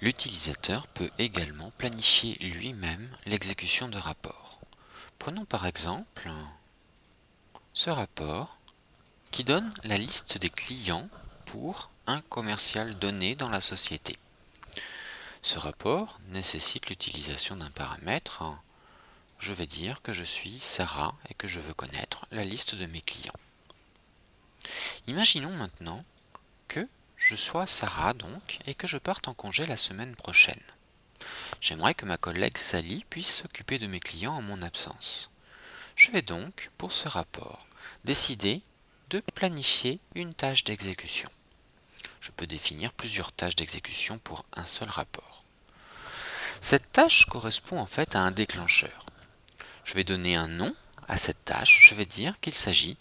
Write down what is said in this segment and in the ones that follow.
L'utilisateur peut également planifier lui-même l'exécution de rapports. Prenons par exemple ce rapport qui donne la liste des clients pour un commercial donné dans la société. Ce rapport nécessite l'utilisation d'un paramètre. Je vais dire que je suis Sarah et que je veux connaître la liste de mes clients. Imaginons maintenant que je sois Sarah donc et que je parte en congé la semaine prochaine. J'aimerais que ma collègue Sally puisse s'occuper de mes clients en mon absence. Je vais donc, pour ce rapport, décider de planifier une tâche d'exécution. Je peux définir plusieurs tâches d'exécution pour un seul rapport. Cette tâche correspond en fait à un déclencheur. Je vais donner un nom à cette tâche. Je vais dire qu'il s'agit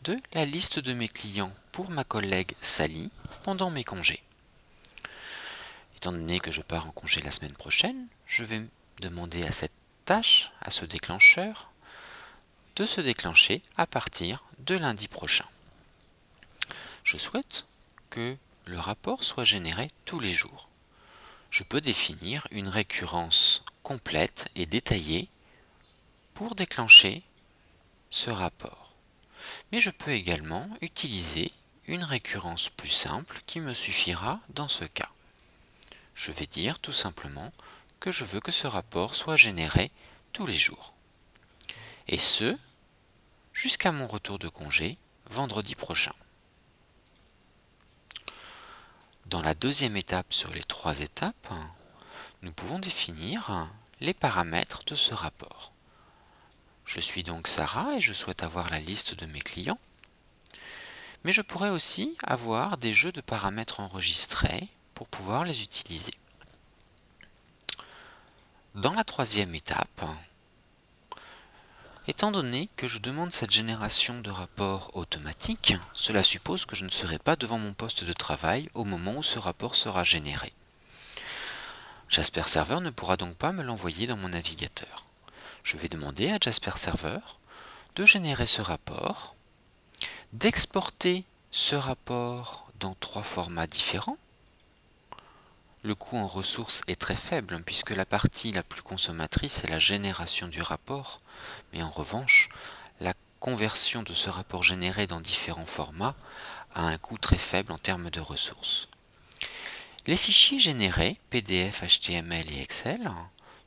de la liste de mes clients pour ma collègue Sally pendant mes congés. Étant donné que je pars en congé la semaine prochaine, je vais demander à cette tâche, à ce déclencheur, de se déclencher à partir de lundi prochain. Je souhaite que le rapport soit généré tous les jours. Je peux définir une récurrence complète et détaillée pour déclencher ce rapport. Mais je peux également utiliser une récurrence plus simple qui me suffira dans ce cas. Je vais dire tout simplement que je veux que ce rapport soit généré tous les jours. Et ce, jusqu'à mon retour de congé, vendredi prochain. Dans la deuxième étape sur les 3 étapes, nous pouvons définir les paramètres de ce rapport. Je suis donc Sarah et je souhaite avoir la liste de mes clients. Mais je pourrais aussi avoir des jeux de paramètres enregistrés pour pouvoir les utiliser. Dans la troisième étape, étant donné que je demande cette génération de rapports automatique, cela suppose que je ne serai pas devant mon poste de travail au moment où ce rapport sera généré. Jasper Server ne pourra donc pas me l'envoyer dans mon navigateur. Je vais demander à Jasper Server de générer ce rapport, d'exporter ce rapport dans 3 formats différents. Le coût en ressources est très faible puisque la partie la plus consommatrice est la génération du rapport, mais en revanche, la conversion de ce rapport généré dans différents formats a un coût très faible en termes de ressources. Les fichiers générés, PDF, HTML et Excel,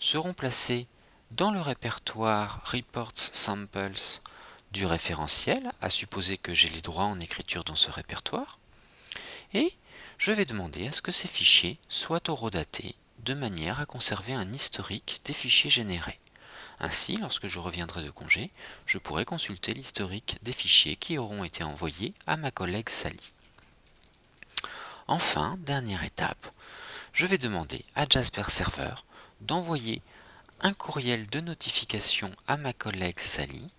seront placés dans le répertoire Reports Samples du référentiel, à supposer que j'ai les droits en écriture dans ce répertoire, et je vais demander à ce que ces fichiers soient horodatés de manière à conserver un historique des fichiers générés. Ainsi, lorsque je reviendrai de congé, je pourrai consulter l'historique des fichiers qui auront été envoyés à ma collègue Sally. Enfin, dernière étape, je vais demander à Jasper Server d'envoyer un courriel de notification à ma collègue Sally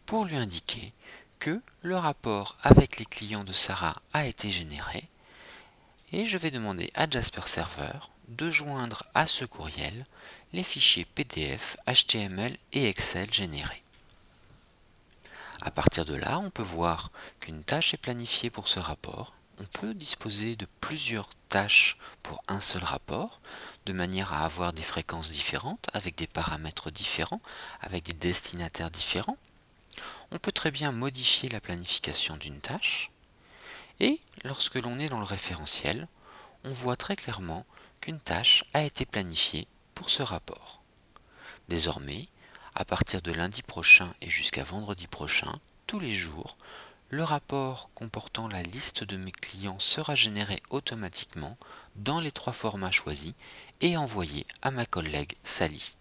pour lui indiquer que le rapport avec les clients de Sarah a été généré et je vais demander à Jasper Server de joindre à ce courriel les fichiers PDF, HTML et Excel générés. À partir de là, on peut voir qu'une tâche est planifiée pour ce rapport. On peut disposer de plusieurs tâches pour un seul rapport, de manière à avoir des fréquences différentes, avec des paramètres différents, avec des destinataires différents. On peut très bien modifier la planification d'une tâche. Et lorsque l'on est dans le référentiel, on voit très clairement qu'une tâche a été planifiée pour ce rapport. Désormais, à partir de lundi prochain et jusqu'à vendredi prochain, tous les jours, le rapport comportant la liste de mes clients sera généré automatiquement dans les 3 formats choisis et envoyé à ma collègue Sally.